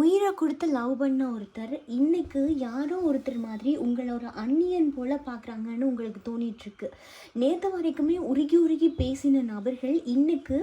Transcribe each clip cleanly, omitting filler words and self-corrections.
உயிரை கொடுத்து லவ் பண்ண ஒருத்தர் இன்னைக்கு யாரோ ஒருத்தர் மாதிரி உங்களை ஒரு அந்நியன் போல பார்க்குறாங்கன்னு உங்களுக்கு தோணிகிட்ருக்கு. நேற்று வரைக்குமே உருகி உருகி பேசின நபர்கள் இன்னைக்கு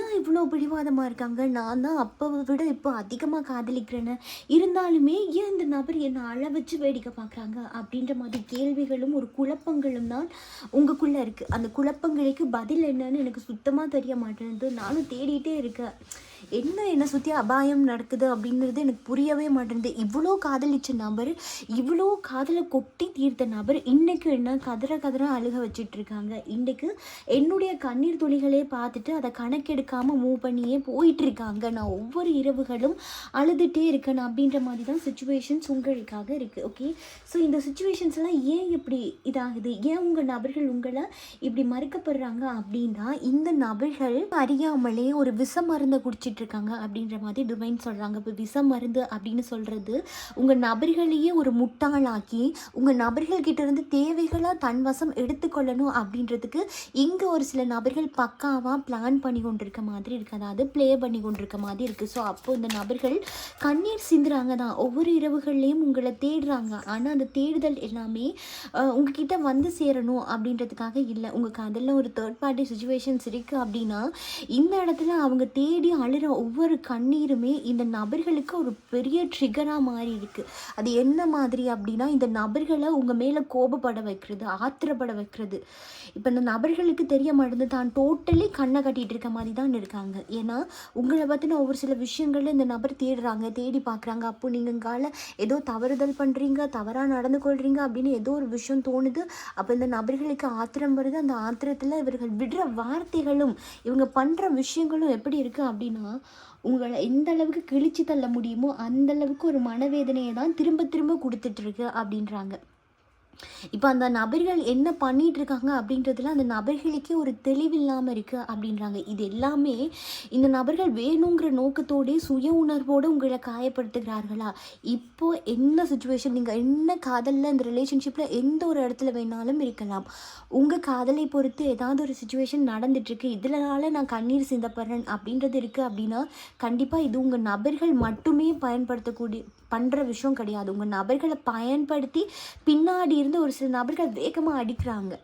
ஏன் இவ்வளோ பிடிவாதமாக இருக்காங்க? நான் தான் அப்போவை விட இப்போ அதிகமாக காதலிக்கிறேன்னு இருந்தாலுமே ஏன் இந்த நபர் என்னை அழ வச்சு வேடிக்கை பார்க்குறாங்க அப்படின்ற மாதிரி கேள்விகளும் ஒரு குழப்பங்களும் தான் உங்களுக்குள்ளே இருக்குது. அந்த குழப்பங்களுக்கு பதில் என்னன்னு எனக்கு சுத்தமாக தெரிய மாட்டேங்குது. நானும் தேடிட்டே இருக்கேன். என்னை சுற்றி அபாயம் நடக்குது அப்படின்றது எனக்கு புரியவே மாட்டேங்குது. இவ்வளோ காதலிச்ச நபர், இவ்வளோ காதலை கொட்டி தீர்த்த நபர் இன்றைக்கு என்ன கதற அழுக வச்சிட்ருக்காங்க. இன்றைக்கு என்னுடைய கண்ணீர் துளிகளே பார்த்துட்டு அதை கணக்கெடுக்காமல் மூவ் பண்ணியே போயிட்டுருக்காங்க. நான் ஒவ்வொரு இரவுகளும் அழுதுகிட்டே இருக்கேன் அப்படின்ற மாதிரி தான் சுச்சுவேஷன்ஸ் உங்களுக்காக இருக்குது. ஓகே, ஸோ இந்த சுச்சுவேஷன்ஸ் எல்லாம் ஏன் இப்படி இதாகுது? ஏன் உங்கள் நபர்கள் உங்களை இப்படி மறுக்கப்படுறாங்க அப்படின்னா, இந்த நபர்கள் அறியாமலே ஒரு விஷ மருந்தை இருக்காங்க அப்படின்ற மாதிரி டிவைன் சொல்கிறாங்க. இப்போ விஷ மருந்து அப்படின்னு சொல்கிறது உங்கள் நபர்களையே ஒரு முட்டாளாக்கி உங்கள் நபர்கள்கிட்ட இருந்து தேவைகளாக தன் வசம் எடுத்துக்கொள்ளணும் அப்படின்றதுக்கு இங்கே ஒரு சில நபர்கள் பக்காவாக பிளான் பண்ணி கொண்டிருக்க மாதிரி இருக்குது. அதாவது ப்ளே பண்ணி கொண்டிருக்க மாதிரி இருக்குது. ஸோ அப்போ இந்த நபர்கள் கண்ணீர் சிந்துறாங்க தான். ஒவ்வொரு இரவுகள்லேயும் உங்களை தேடுறாங்க. ஆனால் அந்த தேடுதல் எல்லாமே உங்ககிட்ட வந்து சேரணும் அப்படின்றதுக்காக இல்லை. உங்கள் காதலில் ஒரு தேர்ட் பார்ட்டி சுச்சுவேஷன்ஸ் இருக்குது அப்படின்னா இந்த இடத்துல அவங்க தேடி அழுகிற ஒவ்வொரு கண்ணீருமே இந்த நபர்களுக்கு ஒரு பெரிய ட்ரிகராக மாறி இருக்குது. அது என்ன மாதிரி அப்படின்னா, இந்த நபர்களை உங்கள் மேலே கோபப்பட வைக்கிறது, ஆத்திரப்பட வைக்கிறது. இப்போ இந்த நபர்களுக்கு தெரிய மாட்டேங்குது, தான் டோட்டலி கண்ணை கட்டிகிட்டு இருக்க மாதிரி தான் இருக்காங்க. ஏன்னா உங்களை பற்றின ஒவ்வொரு சில விஷயங்களில் இந்த நபர் தேடுறாங்க, தேடி பார்க்குறாங்க. அப்போ நீங்கள் ஏதோ தவறுதல் பண்ணுறீங்க, தவறாக நடந்து கொள்கிறீங்க அப்படின்னு ஏதோ ஒரு விஷயம் தோணுது. அப்போ இந்த நபர்களுக்கு ஆத்திரம் வருது. அந்த ஆத்திரத்தில் இவர்கள் விடுற வார்த்தைகளும் இவங்க பண்ணுற விஷயங்களும் எப்படி இருக்குது அப்படின்னா, உங்களை எந்த அளவுக்கு கிழிச்சு தள்ள முடியுமோ அந்த அளவுக்கு ஒரு மனவேதனையை தான் திரும்ப திரும்ப கொடுத்துட்ருக்கு அப்படின்றாங்க. இப்போ அந்த நபர்கள் என்ன பண்ணிகிட்டு இருக்காங்க அப்படின்றதுல அந்த நபர்களுக்கே ஒரு தெளிவில்லாமல் இருக்குது அப்படின்றாங்க. இது எல்லாமே இந்த நபர்கள் வேணுங்கிற நோக்கத்தோடே சுய உணர்வோடு உங்களை காயப்படுத்துகிறார்களா? இப்போ என்ன சுச்சுவேஷன், நீங்கள் என்ன காதலில் இந்த ரிலேஷன்ஷிப்பில் எந்த ஒரு இடத்துல வேணாலும் இருக்கலாம். உங்கள் காதலை பொறுத்து ஏதாவது ஒரு சுச்சுவேஷன் நடந்துட்டுருக்கு, இதனால நான் கண்ணீர் சிந்தப்படுறேன் அப்படின்றது இருக்குது அப்படின்னா கண்டிப்பாக இது உங்கள் நபர்கள் மட்டுமே பண்ணுற விஷயம் கிடையாது. உங்கள் நபர்களை பயன்படுத்தி பின்னாடி இருந்து ஒரு சில நபர்கள் வேகமாக அடிக்கிறாங்க.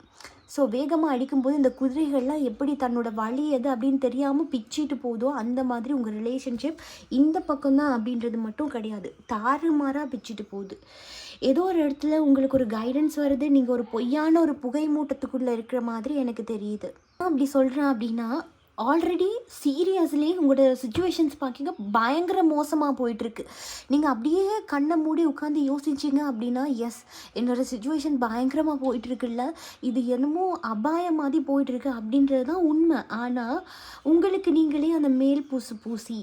ஸோ வேகமாக அடிக்கும்போது இந்த குதிரைகள்லாம் எப்படி தன்னோட வழி எது அப்படின்னு தெரியாமல் பிச்சிட்டு போதோ அந்த மாதிரி உங்கள் ரிலேஷன்ஷிப் இந்த பக்கம்தான் அப்படின்றது மட்டும் கிடையாது, தாறுமாறாக பிச்சிட்டு போகுது. ஏதோ ஒரு இடத்துல உங்களுக்கு ஒரு கைடன்ஸ் வருது, நீங்கள் ஒரு பொய்யான ஒரு புகை மூட்டத்துக்குள்ளே இருக்கிற மாதிரி எனக்கு தெரியுது. அப்படி சொல்கிறேன் அப்படின்னா, ஆல்ரெடி சீரியஸ்லி உங்களோட சுச்சுவேஷன்ஸ் பார்த்திங்க பயங்கர மோசமாக போயிட்டுருக்கு. நீங்கள் அப்படியே கண்ணை மூடி உட்காந்து யோசிச்சிங்க அப்படின்னா, எஸ் என்னோடய சுச்சுவேஷன் பயங்கரமாக போயிட்டுருக்குல்ல, இது என்னமோ அபாயம் மாதிரி போயிட்டுருக்கு அப்படின்றது தான் உண்மை. ஆனால் உங்களுக்கு நீங்களே அந்த மேல் பூசி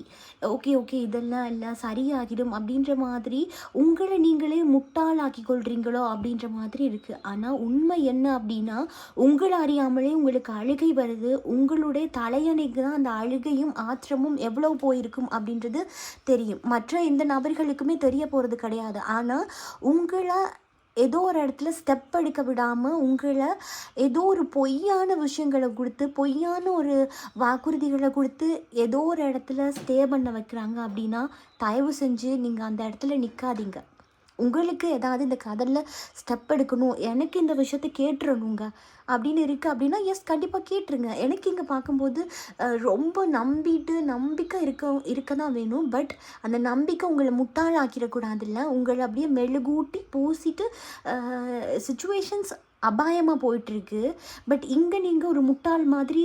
ஓகே இதெல்லாம் இல்லை சரியாகிடும் அப்படின்ற மாதிரி உங்களை நீங்களே முட்டாளாக்கி கொள்கிறீங்களோ அப்படின்ற மாதிரி இருக்குது. ஆனால் உண்மை என்ன அப்படின்னா, உங்களை அறியாமலே உங்களுக்கு அழுகை வருது. உங்களுடைய தலையணைக்கு தான் அந்த அழுகையும் ஆத்திரமும் எவ்வளோ போயிருக்கும் அப்படின்றது தெரியும். மற்ற எந்த நபர்களுக்குமே தெரிய போகிறது கிடையாது. ஆனால் உங்களை ஏதோ ஒரு இடத்துல ஸ்டெப் எடுக்க விடாமல் உங்களை ஏதோ ஒரு பொய்யான விஷயங்களை கொடுத்து, பொய்யான ஒரு வாக்குறுதிகளை கொடுத்து ஏதோ ஒரு இடத்துல ஸ்டே பண்ண வைக்கிறாங்க அப்படின்னா தயவு செஞ்சு நீங்கள் அந்த இடத்துல நிற்காதீங்க. உங்களுக்கு ஏதாவது இந்த காதலில் ஸ்டெப் எடுக்கணும், எனக்கு இந்த விஷயத்தை கேட்டுறணுங்க அப்படின்னு இருக்குது அப்படின்னா எஸ் கண்டிப்பாக கேட்டுருங்க. எனக்கு இங்கே பார்க்கும்போது ரொம்ப நம்பிக்கை இருக்க தான் வேணும். பட் அந்த நம்பிக்கை உங்களை முட்டாளாக்கிடக்கூடாதுல்ல. உங்களை அப்படியே மெழுகூட்டி பூசிட்டு சுச்சுவேஷன்ஸ் அபாயமாக போயிட்டுருக்கு. பட் இங்கே நீங்கள் ஒரு முட்டாள் மாதிரி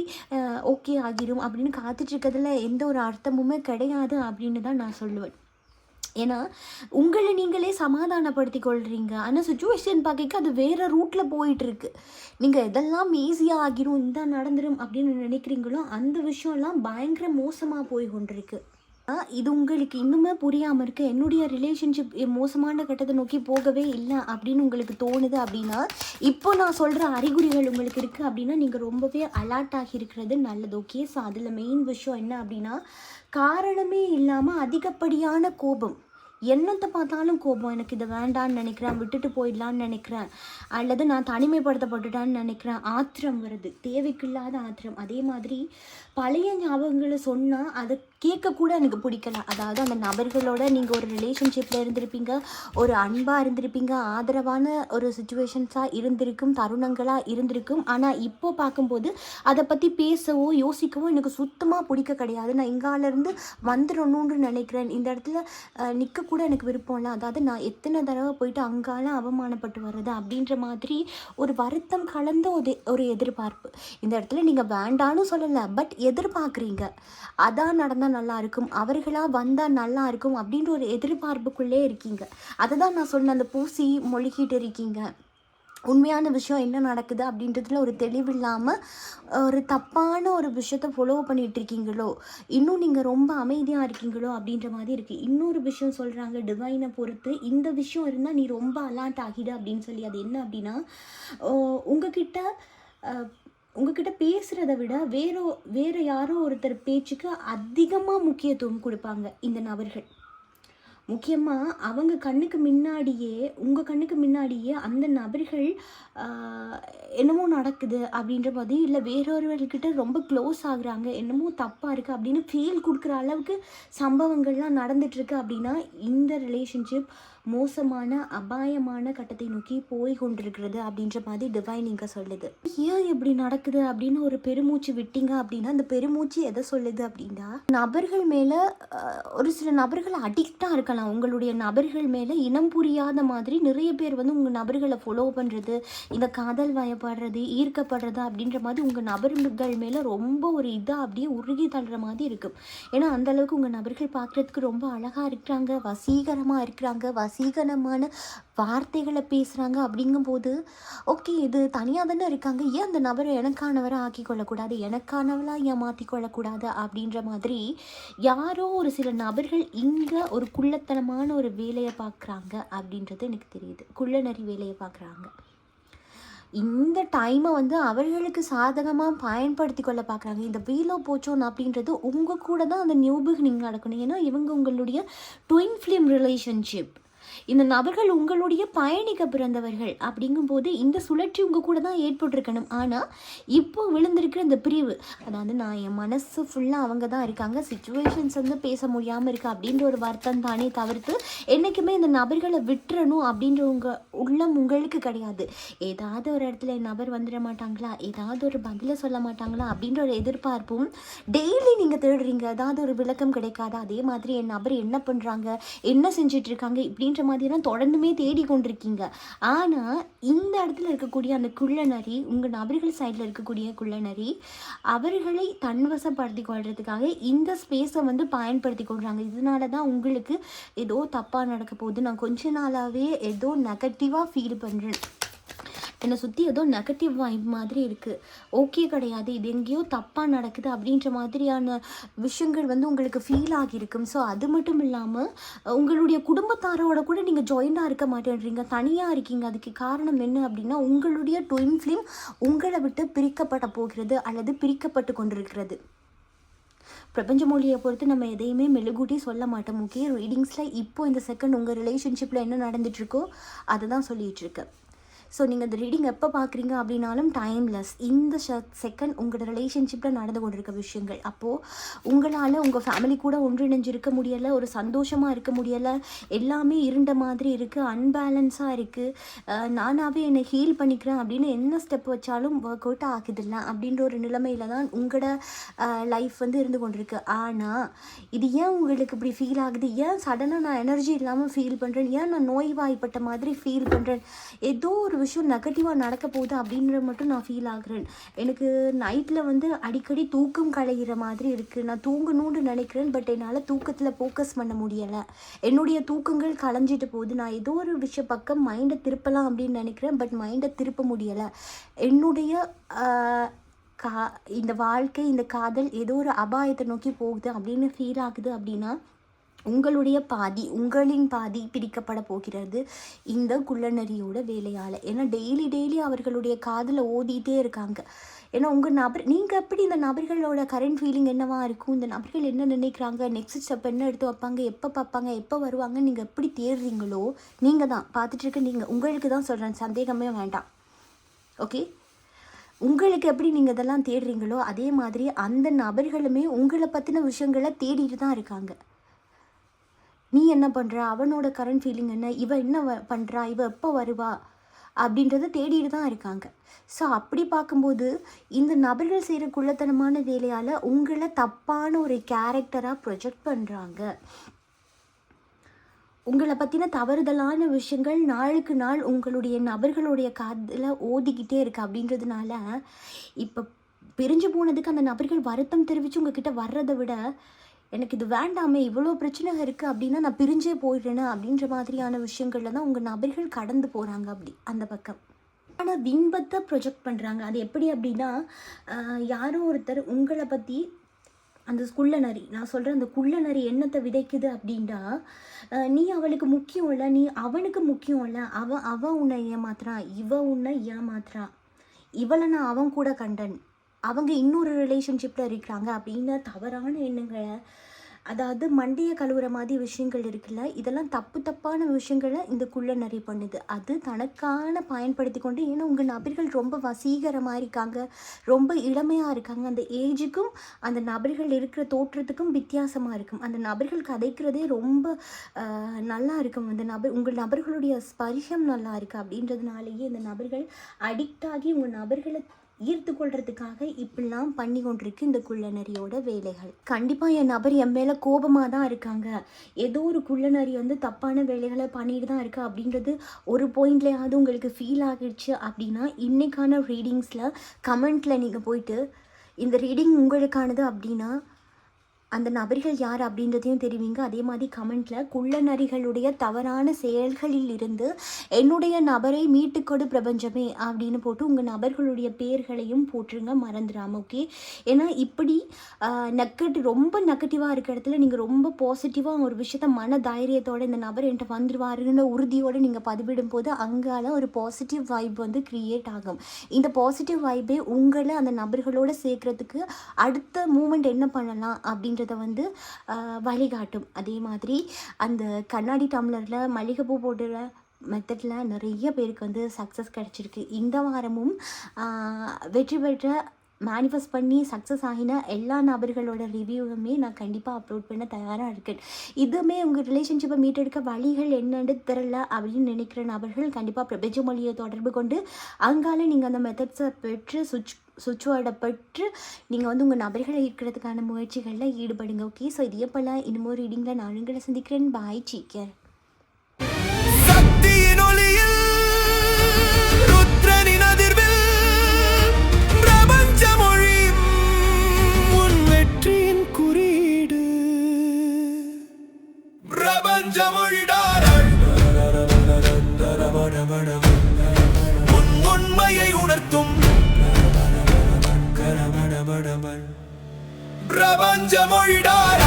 ஓகே ஆகிடும் அப்படின்னு காத்துட்ருக்கிறதுல எந்த ஒரு அர்த்தமுமே கிடையாது அப்படின்னு தான் நான் சொல்லுவேன். ஏன்னா உங்களை நீங்களே சமாதானப்படுத்தி கொள்கிறீங்க. ஆனால் சுச்சுவேஷன் பார்க்க அது வேறு ரூட்டில் போயிட்டுருக்கு. நீங்கள் எதெல்லாம் ஈஸியாக ஆகிரும், இந்த நடந்துடும் அப்படின்னு நினைக்கிறீங்களோ அந்த விஷயம்லாம் பயங்கர மோசமாக போய் கொண்டிருக்கு. இது உங்களுக்கு இன்னுமே புரியாமல் இருக்க, என்னுடைய ரிலேஷன்ஷிப் மோசமான கட்டத்தை நோக்கி போகவே இல்லை அப்படின்னு உங்களுக்கு தோணுது அப்படின்னா, இப்போ நான் சொல்கிற அறிகுறிகள் உங்களுக்கு இருக்குது அப்படின்னா நீங்கள் ரொம்பவே அலர்ட் ஆகி இருக்கிறது நல்லது. ஓகே, ஸோ அதில் மெயின் விஷயம் என்ன அப்படின்னா, காரணமே இல்லாமல் அதிகப்படியான கோபம். என்னத்தை பார்த்தாலும் கோபம், எனக்கு இதை வேண்டான்னு நினைக்கிறேன், விட்டுட்டு போயிடலான்னு நினைக்கிறேன், அல்லது நான் தனிமைப்படுத்தப்பட்டுட்டான்னு நினைக்கிறேன், ஆத்திரம் வருது, தேவைக்கில்லாத ஆத்திரம். அதே மாதிரி பழைய ஞாபகங்களை சொன்னால் அதை கேட்கக்கூட எனக்கு பிடிக்கல. அதாவது அந்த நபர்களோட நீங்கள் ஒரு ரிலேஷன்ஷிப்பில் இருந்திருப்பீங்க, ஒரு அன்பாக இருந்திருப்பீங்க, ஆதரவான ஒரு சுச்சுவேஷன்ஸாக இருந்திருக்கும், தருணங்களாக இருந்திருக்கும். ஆனால் இப்போ பார்க்கும்போது அதை பற்றி பேசவோ யோசிக்கவோ எனக்கு சுத்தமாக பிடிக்க கிடையாது. நான் இங்காலேருந்து வந்துடணும்னு நினைக்கிறேன், இந்த இடத்துல நிற்க கூட எனக்கு விருப்பம் இல்லை. அதாவது நான் எத்தனை தடவை போயிட்டு அங்கால அவமானப்பட்டு வர்றது அப்படின்ற மாதிரி ஒரு வருத்தம் கலந்த ஒரு எதிர்பார்ப்பு. இந்த இடத்துல நீங்கள் வேண்டான்னு சொல்லலை, பட் எதிர்பார்க்குறீங்க, அதான் நடந்தால் நல்லா இருக்கும், அவர்களாக வந்தால் நல்லா இருக்கும் அப்படின்ற ஒரு எதிர்பார்ப்புக்குள்ளே இருக்கீங்க. அதை தான் நான் சொன்னேன், அந்த பூசி மொழிகிட்டு இருக்கீங்க. உண்மையான விஷயம் என்ன நடக்குது அப்படின்றதுல ஒரு தெளிவில்லாமல் ஒரு தப்பான ஒரு விஷயத்தை ஃபாலோ பண்ணிகிட்டு இருக்கீங்களோ, இன்னும் நீங்கள் ரொம்ப அமைதியாக இருக்கீங்களோ அப்படின்ற மாதிரி இருக்குது. இன்னொரு விஷயம் சொல்கிறாங்க, டிவைனை பொறுத்து இந்த விஷயம் இருந்தால் நீ ரொம்ப அலர்ட் ஆகிடு அப்படின்னு சொல்லி. அது என்ன அப்படின்னா, உங்ககிட்ட பேசுகிறத விட வேறு யாரோ ஒருத்தர் பேச்சுக்கு அதிகமாக முக்கியத்துவம் கொடுப்பாங்க இந்த நபர்கள். முக்கியமாக அவங்க கண்ணுக்கு முன்னாடியே, உங்கள் கண்ணுக்கு முன்னாடியே அந்த நபர்கள் என்னமோ நடக்குது அப்படின்ற மாதிரி, இல்லை வேறொருவர்கிட்ட ரொம்ப க்ளோஸ் ஆகுறாங்க, என்னமோ தப்பாக இருக்குது அப்படின்னு ஃபீல் கொடுக்குற அளவுக்கு சம்பவங்கள்லாம் நடந்துகிட்ருக்கு. அப்படின்னா இந்த ரிலேஷன்ஷிப் மோசமான அபாயமான கட்டத்தை நோக்கி போய் கொண்டிருக்கிறது அப்படின்ற மாதிரி டிவைன் இங்கே சொல்லுது. ஏன் இப்படி நடக்குது அப்படின்னு ஒரு பெருமூச்சு விட்டீங்க அப்படின்னா, அந்த பெருமூச்சு எதை சொல்லுது அப்படின்னா, நபர்கள் மேலே ஒரு சில நபர்கள் அடிக்டாக இருக்கலாம். உங்களுடைய நபர்கள் மேலே இனம் புரியாத மாதிரி நிறைய பேர் வந்து உங்கள் நபர்களை ஃபாலோ பண்ணுறது, இந்த காதல் வயப்படுறது, ஈர்க்கப்படுறது அப்படின்ற மாதிரி உங்கள் நபர்கள் மேலே ரொம்ப ஒரு இதாக அப்படியே உருகி தள்ளுற மாதிரி இருக்கும். ஏன்னா அந்தளவுக்கு உங்கள் நபர்கள் பார்க்குறதுக்கு ரொம்ப அழகாக இருக்கிறாங்க, வசீகரமாக இருக்கிறாங்க, வசீகரமான வார்த்தைகளை பேசுகிறாங்க. அப்படிங்கும்போது ஓகே, இது தனியாக தானே இருக்காங்க, ஏன் அந்த நபரை எனக்கானவரை ஆக்கி கொள்ளக்கூடாது, எனக்கானவளாக ஏன் மாற்றிக்கொள்ளக்கூடாது அப்படின்ற மாதிரி யாரோ ஒரு சில நபர்கள் இங்கே ஒரு குள்ளத்தனமான ஒரு வேலையை பார்க்குறாங்க அப்படின்றது எனக்கு தெரியுது. குள்ளநரி வேலையை பார்க்குறாங்க. இந்த டைமை வந்து அவர்களுக்கு சாதகமாக பயன்படுத்தி கொள்ள பார்க்குறாங்க. இந்த வீலோ போச்சோன் அப்படின்றது உங்கள் கூட தான் அந்த நியூ பிகினிங் நடக்கணும். ஏன்னா இவங்க உங்களுடைய ட்வின் ஃப்ளேம் ரிலேஷன்ஷிப். இந்த நபர்கள் உங்களுடைய பயணிக்க பிறந்தவர்கள். அப்படிங்கும்போது இந்த சுழற்சி உங்கள் கூட தான் ஏற்பட்டிருக்கணும். ஆனால் இப்போ விழுந்திருக்கிற இந்த பிரிவு, அதாவது நான் என் மனசு ஃபுல்லாக அவங்க தான் இருக்காங்க, சிச்சுவேஷன்ஸ் வந்து பேச முடியாமல் இருக்குது அப்படின்ற ஒரு வருத்தம் தானே தவிர்த்து என்றைக்குமே இந்த நபர்களை விட்டுறணும் அப்படின்ற உங்கள் உள்ளம் உங்களுக்கு கிடையாது. ஏதாவது ஒரு இடத்துல என் நபர் வந்துட மாட்டாங்களா, ஏதாவது ஒரு பதிலை சொல்ல மாட்டாங்களா அப்படின்ற ஒரு எதிர்பார்ப்பும் டெய்லி நீங்கள் தேடுறீங்க. ஏதாவது ஒரு விளக்கம் கிடைக்காதா, அதே மாதிரி என் நபர் என்ன பண்ணுறாங்க, என்ன செஞ்சிட்ருக்காங்க இப்படின்ற மாதிரிலாம் தொடர்ந்துமே தேடிக்கொண்டிருக்கீங்க. ஆனால் இந்த இடத்துல இருக்கக்கூடிய அந்த குள்ளநரி, உங்கள் நபர்கள் சைடில் இருக்கக்கூடிய குள்ளநரி, அவர்களை தன்வசப்படுத்தி கொள்றதுக்காக இந்த ஸ்பேஸை வந்து பயன்படுத்தி கொள்கிறாங்க. இதனால தான் உங்களுக்கு ஏதோ தப்பாக நடக்க போகுது, நான் கொஞ்ச நாளாகவே ஏதோ நெகட்டிவாக ஃபீல் பண்ணுறேன், என்னை சுற்றி ஏதோ நெகட்டிவ் வைப் மாதிரி இருக்குது, ஓகே கிடையாது, இது எங்கேயோ தப்பாக நடக்குது அப்படின்ற மாதிரியான விஷயங்கள் வந்து உங்களுக்கு ஃபீல் ஆகியிருக்கும். ஸோ அது மட்டும் இல்லாமல் உங்களுடைய குடும்பத்தாரோட கூட நீங்கள் ஜாயிண்டாக இருக்க மாட்டேன்றீங்க, தனியாக இருக்கீங்க. அதுக்கு காரணம் என்ன அப்படின்னா, உங்களுடைய ட்வின் ஃப்ளேம் உங்களை விட்டு பிரிக்கப்பட போகிறது அல்லது பிரிக்கப்பட்டு கொண்டிருக்கிறது. பிரபஞ்ச மொழியை பொறுத்து நம்ம எதையுமே மெழுகூட்டி சொல்ல மாட்டோம். முக்கிய ரீடிங்ஸில் இப்போ இந்த செகண்ட் உங்கள் ரிலேஷன்ஷிப்பில் என்ன நடந்துகிட்ருக்கோ அதை தான் சொல்லிகிட்ருக்கு. ஸோ நீங்கள் இந்த ரீடிங் எப்போ பார்க்குறீங்க அப்படின்னாலும் டைம்லெஸ். இந்த செகண்ட் உங்களோட ரிலேஷன்ஷிப்பில் நடந்து கொண்டிருக்க விஷயங்கள், அப்போது உங்களால் உங்கள் ஃபேமிலி கூட ஒன்றிணைஞ்சு இருக்க முடியலை, ஒரு சந்தோஷமாக இருக்க முடியலை, எல்லாமே இருண்ட மாதிரி இருக்குது, அன்பேலன்ஸாக இருக்குது, நானாகவே என்னை ஹீல் பண்ணிக்கிறேன் அப்படின்னு என்ன ஸ்டெப் வச்சாலும் ஒர்க் அவுட் ஆகுதில்ல அப்படின்ற ஒரு நிலைமையில் தான் உங்களோட லைஃப் வந்து இருந்து கொண்டிருக்கு. ஆனால் இது ஏன் உங்களுக்கு இப்படி ஃபீல் ஆகுது, ஏன் சடனாக நான் எனர்ஜி இல்லாமல் ஃபீல் பண்ணுறேன், ஏன் நான் நோய்வாய்ப்பட்ட மாதிரி ஃபீல் பண்ணுறேன், ஏதோ ஒரு விஷயம் நெகட்டிவாக நடக்க போகுது அப்படின்ற மட்டும் நான் ஃபீல் ஆகுறேன். எனக்கு நைட்டில் வந்து அடிக்கடி தூக்கம் கலைகிற மாதிரி இருக்குது, நான் தூங்கணும்னு நினைக்கிறேன், பட் என்னால் தூக்கத்தில் ஃபோக்கஸ் பண்ண முடியலை, என்னுடைய தூக்கங்கள் கலைஞ்சிட்டு போகுது, நான் ஏதோ ஒரு விஷய பக்கம் மைண்டை திருப்பலாம் அப்படின்னு நினைக்கிறேன், பட் மைண்டை திருப்ப முடியலை, என்னுடைய இந்த வாழ்க்கை, இந்த காதல் ஏதோ ஒரு அபாயத்தை நோக்கி போகுது அப்படின்னு ஃபீல் ஆகுது அப்படின்னா உங்களுடைய பாதி, உங்களின் பாதி பிரிக்கப்பட போகிறது இந்த குள்ளநரியோட வேலையால். ஏன்னா டெய்லி அவர்களுடைய காதில் ஓதிட்டே இருக்காங்க. ஏன்னா உங்கள் நீங்கள் எப்படி இந்த நபர்களோட கரண்ட் ஃபீலிங் என்னவா இருக்கும், இந்த நபர்கள் என்ன நினைக்கிறாங்க, நெக்ஸ்ட் ஸ்டெப் என்ன எடுத்து வைப்பாங்க, எப்போ பார்ப்பாங்க, எப்போ வருவாங்க, நீங்கள் எப்படி தேடுறீங்களோ நீங்கள் தான் பார்த்துட்ருக்க. நீங்கள் உங்களுக்கு தான் சொல்கிறேன், சந்தேகமே வேண்டாம். ஓகே, உங்களுக்கு எப்படி நீங்கள் இதெல்லாம் தேடுறீங்களோ அதே மாதிரி அந்த நபர்களுமே உங்களை பற்றின விஷயங்களை தேடிட்டு தான் இருக்காங்க. நீ என்ன பண்ணுற, அவனோட கரண்ட் ஃபீலிங் என்ன, இவ என்ன பண்ணுறா, இவ எப்போ வருவா அப்படின்றத தேடிட்டு தான் இருக்காங்க. ஸோ அப்படி பார்க்கும்போது இந்த நபர்கள் செய்கிற குள்ளத்தனமான வேலையால் உங்களை தப்பான ஒரு கேரக்டராக ப்ரொஜெக்ட் பண்ணுறாங்க. உங்களை பற்றின தவறுதலான விஷயங்கள் நாளுக்கு நாள் உங்களுடைய நபர்களுடைய காதில் ஓதிக்கிட்டே இருக்குது. அப்படின்றதுனால இப்போ பிரிஞ்சு போனதுக்கு அந்த நபர்கள் வருத்தம் தெரிவித்து உங்ககிட்ட வர்றதை விட, எனக்கு இது வேண்டாமே, இவ்வளோ பிரச்சனை இருக்குது அப்படின்னா நான் பிரிஞ்சே போயிடுறேன்னு அப்படின்ற மாதிரியான விஷயங்களில் தான் உங்கள் நபர்கள் கடந்து போகிறாங்க. அப்படி அந்த பக்கம் ஆனால் பிம்பத்தை ப்ரொஜெக்ட் பண்ணுறாங்க. அது எப்படி அப்படின்னா, யாரோ ஒருத்தர் உங்களை பற்றி அந்த குள்ளநரி, நான் சொல்கிறேன், அந்த குள்ளநரி என்னத்தை விதைக்குது அப்படின்னா, நீ அவளுக்கு முக்கியம் இல்லை, நீ அவனுக்கு முக்கியம் இல்லை, அவன் உன்னை ஏமாத்துறான், உன்னை ஏமாத்துறான், இவளை நான் அவன் கூட கண்டன், அவங்க இன்னொரு ரிலேஷன்ஷிப்பில் இருக்கிறாங்க அப்படின்னு தவறான எண்ணங்களை, அதாவது மண்டையை கழுவுற மாதிரி விஷயங்கள் இருக்குல்ல, இதெல்லாம் தப்பான விஷயங்களை இந்த குள்ளநரி பண்ணுது. அது தனக்கான பயன்படுத்தி கொண்டு, ஏன்னா உங்கள் நபர்கள் ரொம்ப வசீகரமாக இருக்காங்க, ரொம்ப இளமையாக இருக்காங்க, அந்த ஏஜுக்கும் அந்த நபர்கள் இருக்கிற தோற்றத்துக்கும் வித்தியாசமாக இருக்கும். அந்த நபர்கள் கதைக்கிறதே ரொம்ப நல்லா இருக்கும். அந்த உங்கள் நபர்களுடைய ஸ்பரிசம் நல்லா இருக்குது. அப்படின்றதுனாலேயே இந்த நபர்கள் அடிக்ட் ஆகி உங்கள் நபர்களை ஈர்த்து கொள்றதுக்காக இப்படிலாம் பண்ணி கொண்டிருக்கு இந்த குள்ளநரியோட வேலைகள். கண்டிப்பாக என் நபர் என் மேலே கோபமாக தான் இருக்காங்க, ஏதோ ஒரு குள்ளநரி தப்பான வேலைகளை பண்ணிட்டு தான் இருக்கா அப்படின்றது ஒரு பாயிண்ட்லையாவது உங்களுக்கு ஃபீல் ஆகிடுச்சு அப்படின்னா, இன்றைக்கான ரீடிங்ஸில் கமெண்ட்டில் நீங்கள் போயிட்டு இந்த ரீடிங் உங்களுக்கானது அப்படின்னா அந்த நபர்கள் யார் அப்படின்றதையும் தெரிவிங்க. அதே மாதிரி கமெண்ட்டில் குள்ளநரிகளுடைய தவறான செயல்களில் இருந்து என்னுடைய நபரை மீட்டுக்கொடு பிரபஞ்சமே அப்படின்னு போட்டு உங்கள் நபர்களுடைய பேர்களையும் போட்டுருங்க, மறந்துடாமல். ஓகே, ஏன்னா இப்படி ரொம்ப நெகட்டிவாக இருக்கிற இடத்துல நீங்கள் ரொம்ப பாசிட்டிவாக ஒரு விஷயத்த மன தைரியத்தோடு இந்த நபர் என்கிட்ட வந்துடுவாருன்னு உறுதியோடு நீங்கள் பதிவிடும் போது அங்கால ஒரு பாசிட்டிவ் வைப் க்ரியேட் ஆகும். இந்த பாசிட்டிவ் வைப்பே உங்களை அந்த நபர்களோடு சேர்க்குறதுக்கு அடுத்த மூமெண்ட் என்ன பண்ணலாம் அப்படின்றத வழிகாட்டும். அதே மாதிரி அந்த கண்ணாடி டம்ளரில் மல்லிகைப்பூ போடுற மெத்தடில் நிறைய பேருக்கு சக்ஸஸ் கிடச்சிருக்கு. இந்த வாரமும் வெற்றி பெற்ற மேனிஃபெஸ்ட் பண்ணி சக்ஸஸ் ஆகின எல்லா நபர்களோட ரிவ்யூவுமே நான் கண்டிப்பாக அப்லோட் பண்ண தயாராக இருக்கேன். இதுவுமே உங்கள் ரிலேஷன்ஷிப்பை மீட்டெடுக்க வழிகள் என்னன்னு தெரியல அப்படின்னு நினைக்கிற நபர்கள் கண்டிப்பாக பிரபஞ்ச மொழியை தொடர்பு கொண்டு அங்கால நீங்கள் அந்த மெத்தட்ஸை பெற்று சுவிட்ச் பெற்று நீங்கள் உங்கள் நபர்களை ஈர்க்கிறதுக்கான முயற்சிகளில் ஈடுபடுங்க. ஓகே, ஸோ இது எப்போல்லாம் இன்னும் ரீடிங்கில் நான் உங்களை சந்திக்கிறேன். பாய், சீக்கிரம். உண்மையை உணர்த்தும் பிரபஞ்ச மொழிடார்.